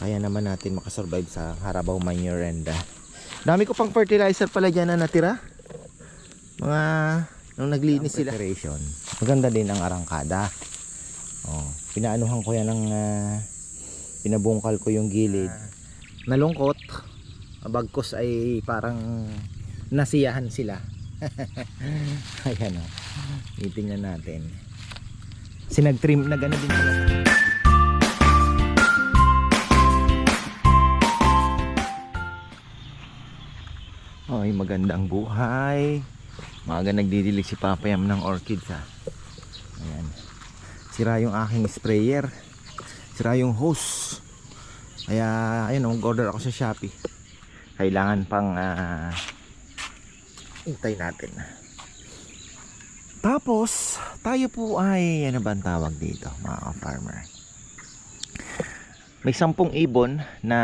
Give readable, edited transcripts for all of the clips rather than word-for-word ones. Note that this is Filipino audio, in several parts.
Kaya naman natin makasurvive sa Harabaw Maynurenda. Dami ko pang fertilizer pala dyan na natira. Mga nung naglinis sila. Maganda din ang arangkada. Oh, pinaanuhan ko yan ng pinabungkal ko yung gilid. Nalungkot. Bagkos ay parang nasiyahan sila. Ayan o. Itingnan natin. Sinag-trim na gano'n din sila. Ay, magandang buhay. Maaga nagdidilig si Papayam ng orchids ha. Ayan. Sira yung aking sprayer. Sira yung hose. Kaya ayun, mag-order ako sa Shopee. Kailangan pang hintay natin. Tapos tayo po ay ano ba ang tawag dito mga farmer? May 10 ibon na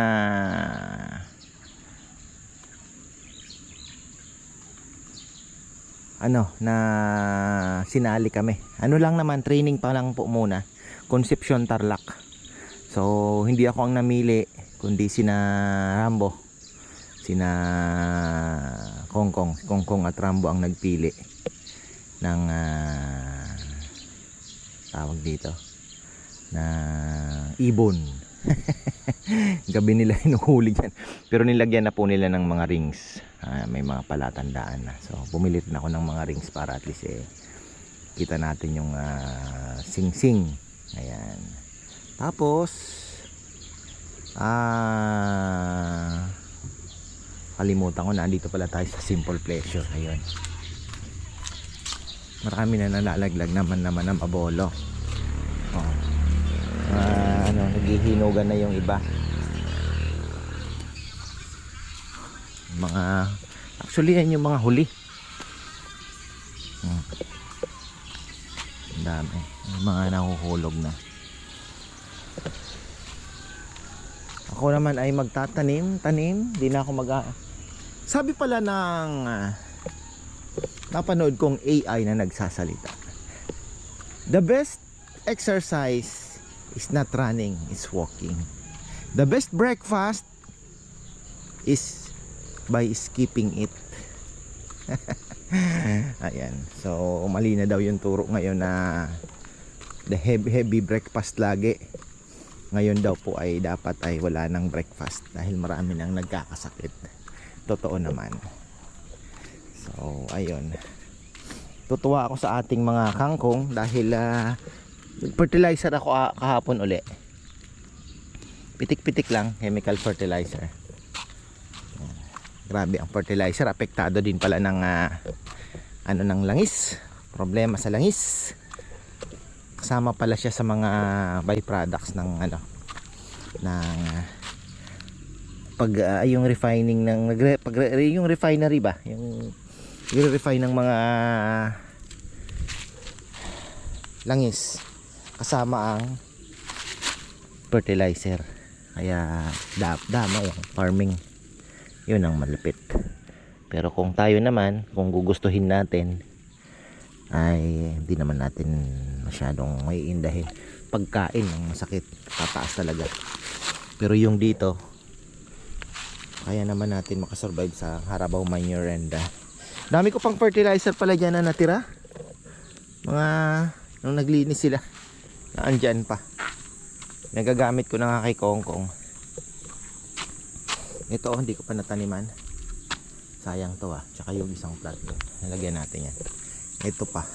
sinali kami. Ano lang naman, training pa lang po muna. Concepcion Tarlac. So hindi ako ang namili, kundi sina Rambo, sina Kongkong at Rambo ang nagpili ng tawag dito na ibon. Gabi nila hinuhuli dyan, pero nilagyan na po nila ng mga rings. May mga palatandaan na. So bumili rin ako ng mga rings para at least kita natin yung sing-sing. Ayan. Tapos kalimutan ko na, andito pala tayo sa Simple Pleasure. Ayun, marami na nalalaglag naman ng abolo. Oh. Naghihinugan na yung iba. Actually yan yung mga huli. Ang dami. Yung mga nahuhulog na. Ako naman ay magtatanim. Di na ako sabi pala ng napanood kong AI na nagsasalita. The best exercise is not running, it's walking. The best breakfast is by skipping it. Ayan. So mali na daw yung turo ngayon na the heavy breakfast lagi. Ngayon daw po ay dapat ay wala ng breakfast dahil marami nang nagkakasakit. Totoo naman. So ayun, tutuwa ako sa ating mga kangkong dahil fertilizer ako kahapon uli. Pitik-pitik lang, chemical fertilizer. Grabe ang fertilizer, apektado din pala ng ng langis. Problema sa langis. Kasama pala siya sa mga byproducts ng yung refining ng yung refinery ba, yung i-refine ng mga langis, kasama ang fertilizer. Kaya dama yung farming, yun ang malapit. Pero kung tayo naman, kung gugustuhin natin, ay hindi naman natin masyadong maiindahin. Pagkain ng masakit, tataas talaga. Pero yung dito, kaya naman natin makasurvive sa Harabaw Maynurenda. Dami ko pang fertilizer pala dyan na natira. Mga nung naglinis sila, naandyan pa. Nagagamit ko na nga kay Kongkong. Ito hindi ko pa nataniman. Sayang to Tsaka yung isang plant doon, nalagyan natin yan. Ito pa.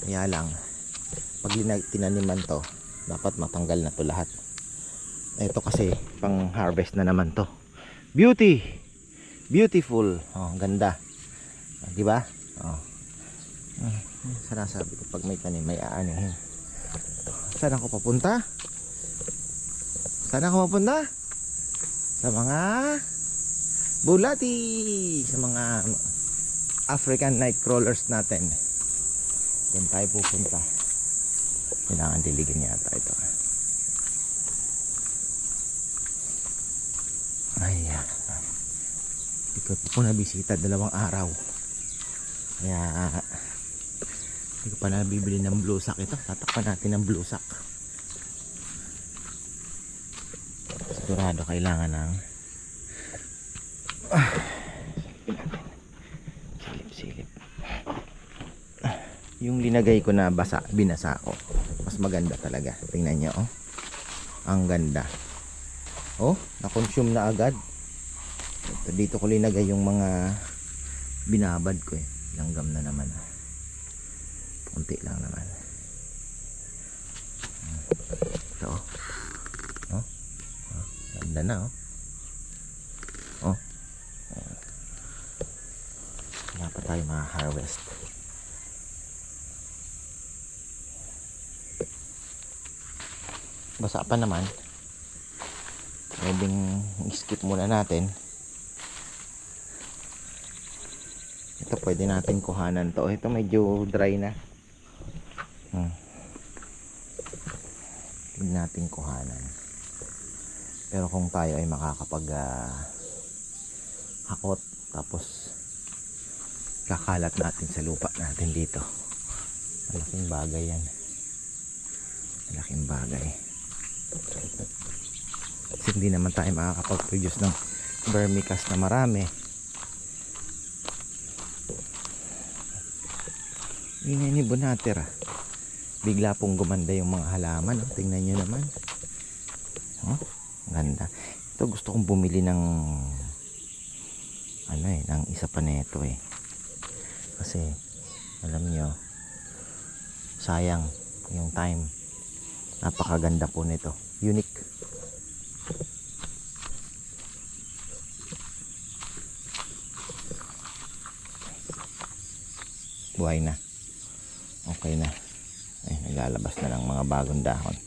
Kaya lang, pag tinaniman to, dapat matanggal na to lahat. Ito kasi pang harvest na naman to. Beautiful. Oh, ganda. Di ba? Oh. Sinasabi ko pag may tanim, may aanihin. Saan ako papunta? Sa mga bulati, sa mga African night crawlers natin. Doon tayo pupunta. Kailangan diligin yata ito. Ayan. Hindi ko po nabisita 2 araw. Kaya hindi ko pa nabibili ng blue sack ito. Tatakpan natin ng blue sack. sigurado kailangan ng silip-silip. Yung linagay ko na binasa ko, mas maganda talaga. Tingnan nyo, oh. Ang ganda. Oh, na-consume na agad. Ito, dito ko linagay yung mga binabad ko eh. Langgam na naman. Kunti lang naman. Ito, oh. Oh. Oh. Ganda na, oh. Oh. Wala pa tayo ma-harvest. Basa pa naman. Pwedeng skip muna natin. Ito pwede natin kuhanan to. Ito medyo dry na. Pwede natin kuhanan. Pero kung tayo ay makakapag hakot, tapos kakalat natin sa lupa natin dito, malaking bagay yan. Malaking bagay. Kasi hindi naman tayo makakapag-produce ng vermicast na marami. Ingay ni Bonater, ah. Bigla pong gumanda yung mga halaman, oh. Tingnan nyo naman, oh, ganda. Ito gusto kong bumili ng ng isa pa neto eh. Kasi alam nyo, sayang yung time. Napakaganda po nito, unique. Buhay na, okay na. Ay, naglalabas na ng mga bagong dahon.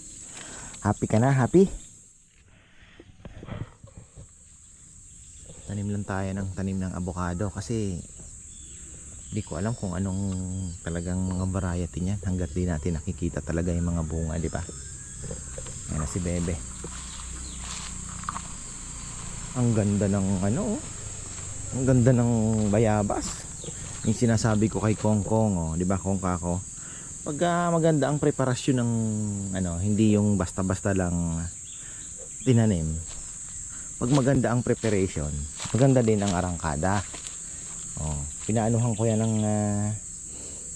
Happy ka na? Happy? Tanim lang tayo ng tanim ng avocado kasi di ko alam kung anong talagang mga variety niyan hanggat di natin nakikita talaga yung mga bunga, di ba? Ayan na si Bebe. Ang ganda ng ang ganda ng bayabas. Yung sinasabi ko kay Kongkong, oh, di ba, Kong Kako? Pag maganda ang preparasyon ng hindi yung basta-basta lang tinanim. Pag maganda ang preparation, maganda din ang arangkada. Oh, pinaanuhan ko yan ng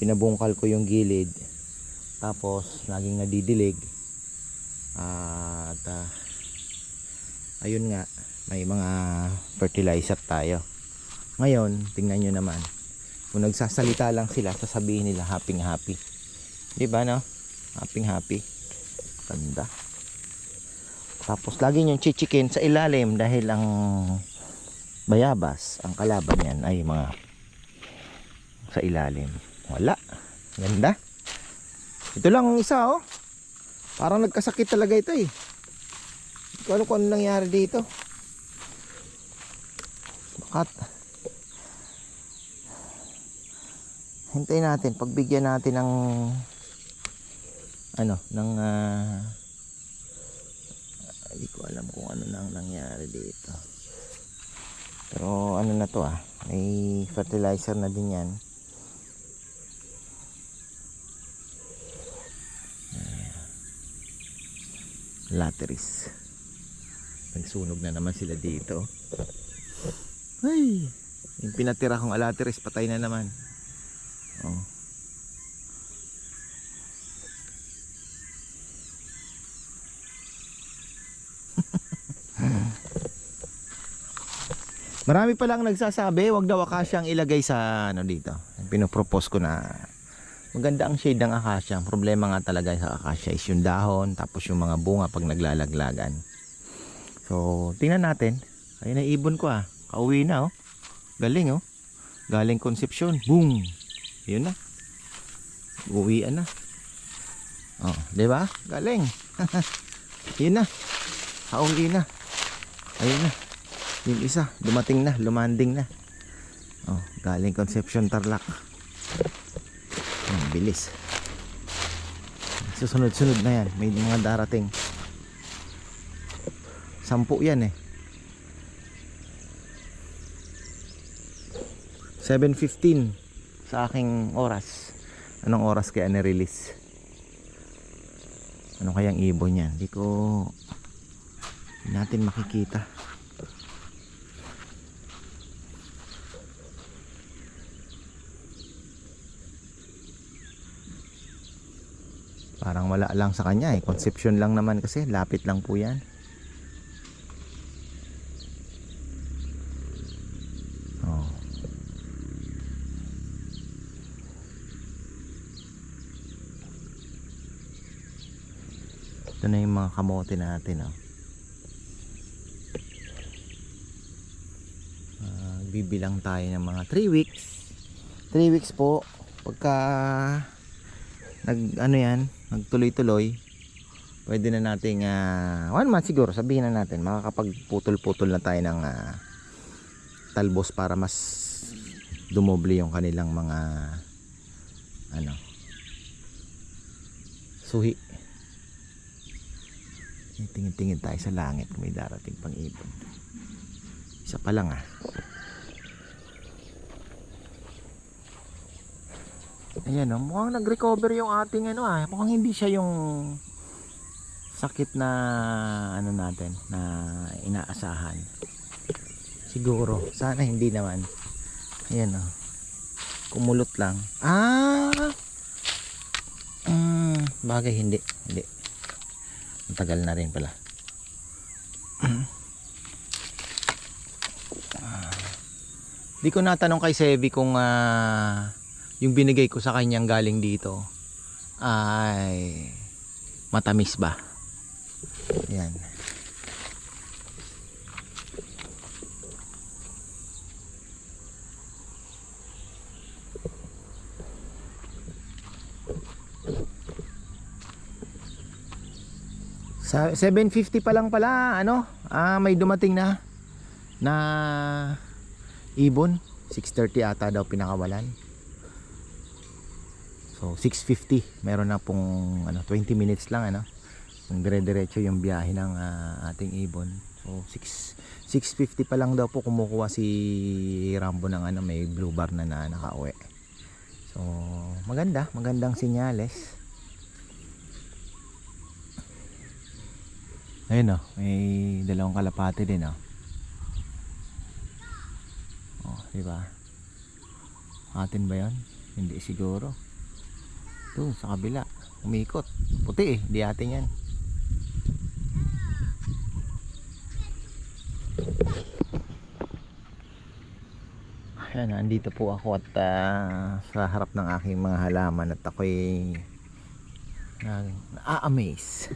pinabungkal ko yung gilid. Tapos naging nadidilig. At ayun nga, may mga fertilizer tayo. Ngayon, tingnan nyo naman. Kung nagsasalita lang sila, sasabihin nila happy. Diba, no? Happy. Ganda. Tapos lagi nyo chichikin sa ilalim dahil ang bayabas, ang kalaban yan ay mga sa ilalim. Wala. Ganda. Ito lang ang isa, oh. Parang nagkasakit talaga ito eh. Hindi ko alam kung ano nangyari dito. Bakat. Hintayin natin, pagbigyan natin ng hindi ko alam kung ano nang nangyari dito. Pero ano na to, may fertilizer na din yan. Lateris. Nagsunog na naman sila dito. Ay, yung pinatira kong alateris patay na naman. Oh. Marami pa lang nagsasabi, wag daw akasya ang ilagay sa dito. Pinopropose ko na maganda ang shade ng akasya. Ang problema nga talaga sa akasya is yung dahon, tapos yung mga bunga pag naglalaglagan. So, tingnan natin. Ayun na, ibon ko Kauwi na, oh. Galing, oh. Galing Concepcion. Boom. Yun na. Uwian na. Oh, 'di ba? Galing. Yun na. Kauwi na. Ayun na. Yung isa, dumating na, lumanding na. Oh, galing Concepcion, Tarlac. Bilis. Susunod-sunod na yan. May mga darating. 10 yan eh. 7:15 sa aking oras. Anong oras kaya na-release? Ano kayang ibon yan? Di ko Hindi natin makikita. Parang wala lang sa kanya eh. Conception lang naman kasi. Lapit lang po yan. Oh. Ito na yung mga kamote natin. Oh. Bibilang tayo ng mga 3 weeks. 3 weeks po. Pagka nagtuloy-tuloy, pwede na nating 1 month siguro, sabihin na natin makakapagputol-putol na tayo ng talbos para mas dumoble yung kanilang mga suhi. Tingin-tingin tayo sa langit kung may darating pang ibon. Isa pa lang Ayan mukhang nag-recover yung ating mukhang hindi siya yung sakit na natin na inaasahan. Siguro, sana hindi naman. Ayan kumulot lang. Bagay hindi. Ang tagal na rin pala. Di ko natanong kay Sebi kung yung binigay ko sa kanyang galing dito ay matamis ba. Yan. Sa 7:50 pa lang pala may dumating na ibon. 6:30 ata daw pinakawalan. So 6:50 meron na pong 20 minutes lang kung dire-diretso yung biyahe ng ating ibon. So 6:50 pa lang daw po kumukuha si Rambo ng may blue bar na nakauwi. So magandang senyales. Ayun may dalawang kalapate din diba? Atin ba yan? Hindi siguro. Doon sa kabila umikot, puti di atin yan. Ayan, andito po ako at sa harap ng aking mga halaman at ako'y na-amaze.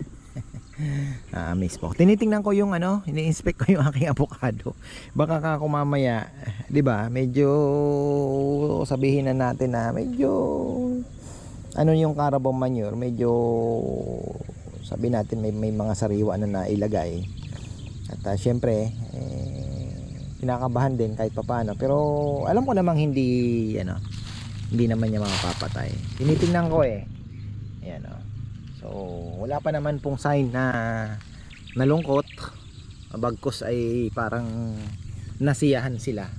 Na-amaze po. Tinitingnan ko yung ini-inspect ko yung aking avocado. Baka kako mamaya, 'di ba? Medyo sabihin na natin na medyo yung Carabao manure, medyo sabi natin may mga sariwa na nailagay. At syempre kinakabahan din kahit papaano. Pero alam ko namang hindi naman niya makapapatay. Tinitingnan ko Ayan So wala pa naman pong sign na nalungkot. Bagkus ay parang nasiyahan sila.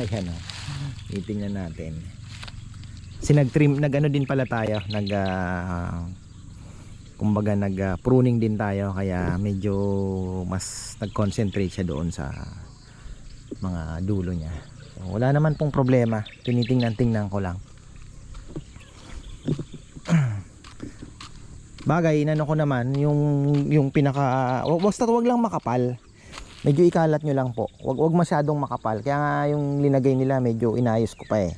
Ayan titingnan natin. Sinag-trim, din pala tayo, kumbaga pruning din tayo, kaya medyo mas nag-concentrate siya doon sa mga dulo niya. So, wala naman pong problema, tinitingnan ko lang. Bagay, ko naman yung pinaka, basta wag lang makapal. Medyo ikalat nyo lang po. Wag masyadong makapal. Kaya nga yung linagay nila medyo inayos ko pa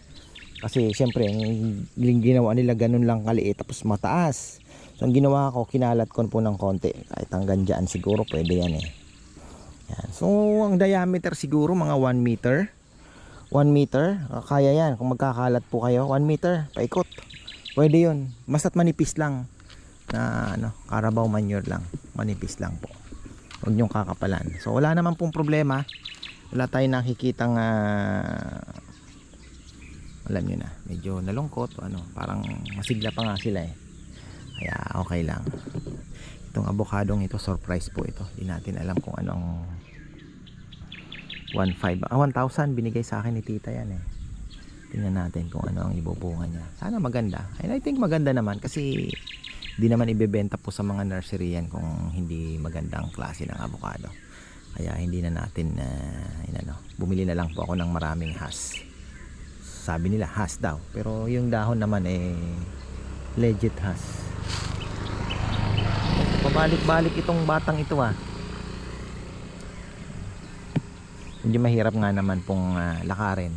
Kasi syempre yung ginawa nila ganun lang kaliit tapos mataas. So ang ginawa ko, kinalat ko po ng konti. Kahit hanggang dyan siguro pwede yan Yan. So ang diameter siguro mga 1 meter. 1 meter. Kaya yan. Kung magkakalat po kayo, 1 meter. Paikot. Pwede yun. Basta't manipis lang. Na Carabao manure lang. Manipis lang po. Huwag nyong kakapalan. So wala naman pong problema. Wala tayong nakikitang alam nyo na, medyo nalungkot parang masigla pa nga sila kaya okay lang. Itong avocadong ito, surprise po ito. Di natin alam kung anong 1,000 binigay sa akin ni tita yan tingnan natin kung ano ang ibubunga niya. Sana maganda, and I think maganda naman kasi Di naman ibebenta po sa mga nursery yan kung hindi magandang klase ng avocado. Kaya hindi na natin bumili na lang po ako ng maraming Hass. Sabi nila Hass daw, pero yung dahon naman legit Hass. Pabalik-balik itong batang ito Medyo mahirap nga naman pong lakarin.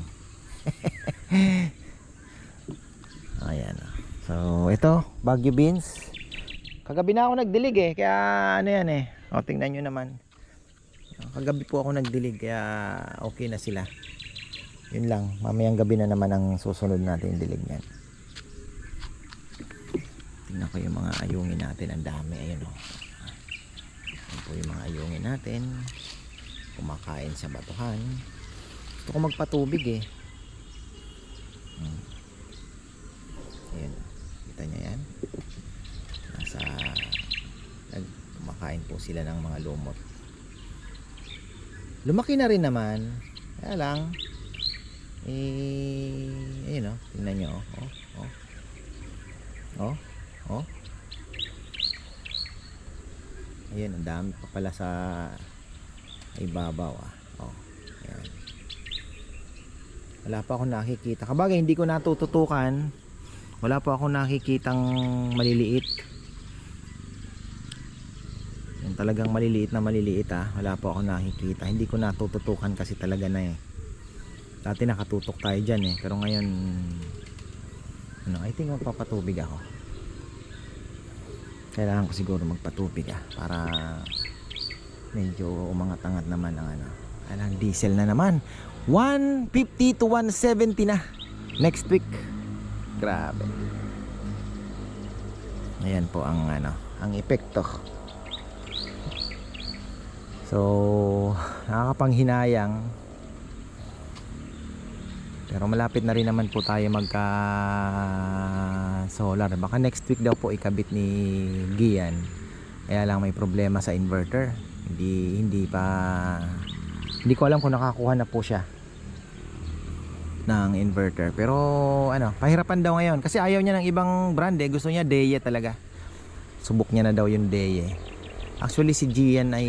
Ayan. So ito, Baguio beans. Kagabi na ako nagdilig kaya tingnan nyo naman. Kagabi po ako nagdilig kaya okay na sila. Yun lang, mamayang gabi na naman ang susunod natin dilig niyan. Tingnan ko yung mga ayungin natin, ang dami. Ayun Ayun po yung mga ayungin natin. Kumakain sa batuhan. Gusto ko magpatubig Ayan, kita nyo yan. Kumakain po sila ng mga lumot. Lumaki na rin naman. Kaya lang ayun tingnan nyo ayun, ang dami pa pala sa ibabaw ayan. Wala pa akong nakikita, kabagay hindi ko natututukan. Wala pa akong nakikitang maliliit. Yung talagang maliliit wala pa akong nakikita. Hindi ko natututukan kasi talaga dati nakatutok tayo dyan pero ngayon I think magpapatubig ako. Kailangan ko siguro magpatubig para medyo umangat-angat naman ang Kailangan diesel na naman. 150 to 170 na next week. Grabe. Ayan po ang epekto. So nakakapanghinayang, pero malapit na rin naman po tayo magka solar. Baka next week daw po ikabit ni Gian. Kaya lang may problema sa inverter. Hindi ko alam kung nakakuha na po siya ng inverter. Pero pahirapan daw ngayon kasi ayaw niya ng ibang brand gusto niya Deye talaga. Subok niya na daw yung Deye. Actually si Gian ay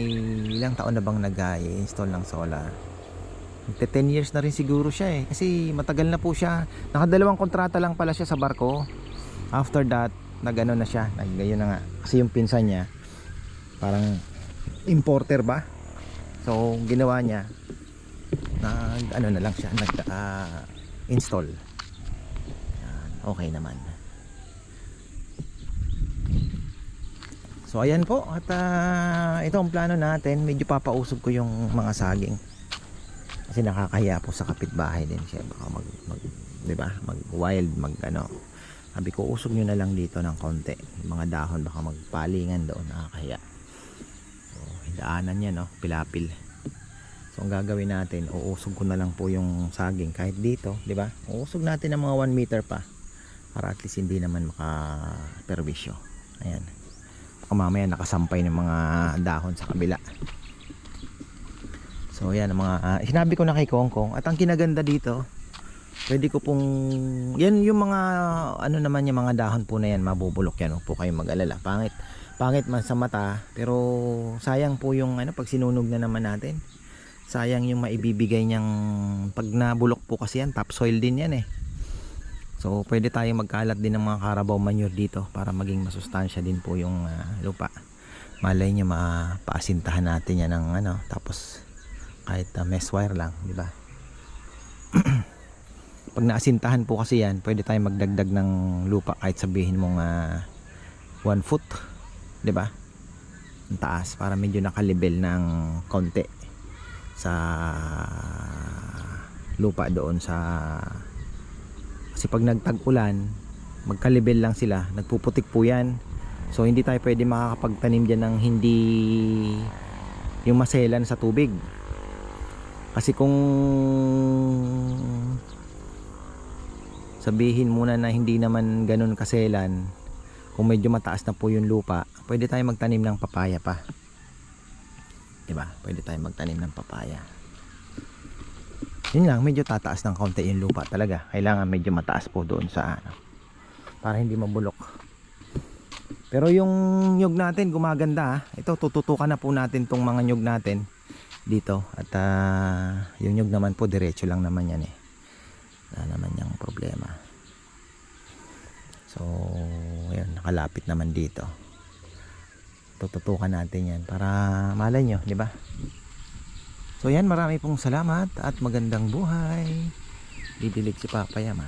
ilang taon na bang nag-install ng solar? 10 years na rin siguro siya kasi matagal na po siya. Nakadalawang kontrata lang pala siya sa barko. After that nagano na siya, naggayon na nga kasi yung pinsan niya parang importer ba, so ginawa niya na lang siya, install. Okay naman. So ayan po at ito ang plano natin. Medyo papausog ko yung mga saging kasi nakakahiya po sa kapitbahay din siya, baka diba, mag wild, sabi ko usog nyo na lang dito ng konti yung mga dahon, baka magpalingan doon, nakakahiya. So daanan niya pilapil. So ang gagawin natin, uusog ko na lang po yung saging kahit dito, di ba? Uusog natin ng mga 1 meter pa para at least hindi naman makaperwisyo. Ayan. Baka mamaya nakasampay ng mga dahon sa kabila. So yan ang mga sinabi ko na kay Kongkong. At ang kinaganda dito, pwede ko pong yan yung mga naman yung mga dahon po na yan, mabubulok yan. Huwag po kayong mag-alala. Pangit man sa mata, pero sayang po yung pag sinunog na naman natin. Sayang yung maibibigay niyang pag nabulok po kasi yan, topsoil din yan So pwede tayong magkalat din ng mga Carabao manure dito para maging masustansya din po yung lupa. Malay nyo mapaasintahan natin yan ng tapos kahit mesh wire lang, di ba? Pag naasintahan po kasi yan, pwede tayong magdagdag ng lupa kahit sabihin mong 1 foot, di ba? Ang taas para medyo nakalibel ng konti sa lupa doon kasi pag nagtag-ulan magkalibel lang sila, nagpuputik po yan. So hindi tayo pwede makakapagtanim dyan ng hindi yung maselan sa tubig, kasi kung sabihin muna na hindi naman ganun kaselan, kung medyo mataas na po yung lupa, pwede tayo magtanim ng papaya pa, diba? Pwede tayong magtanim ng papaya. Yun lang, medyo tataas ng kaunti yung lupa talaga. Kailangan medyo mataas po doon sa para hindi mabulok. Pero yung nyug natin gumaganda. Ito tututukan na po natin tong mga nyug natin dito. At yung nyug naman po diretso lang naman yan eh. Wala naman yung problema. So ayun, nakalapit naman dito. Tututukan natin yan para malay nyo, di ba? So yan, marami pong salamat at magandang buhay. Didilig si Papa Yam.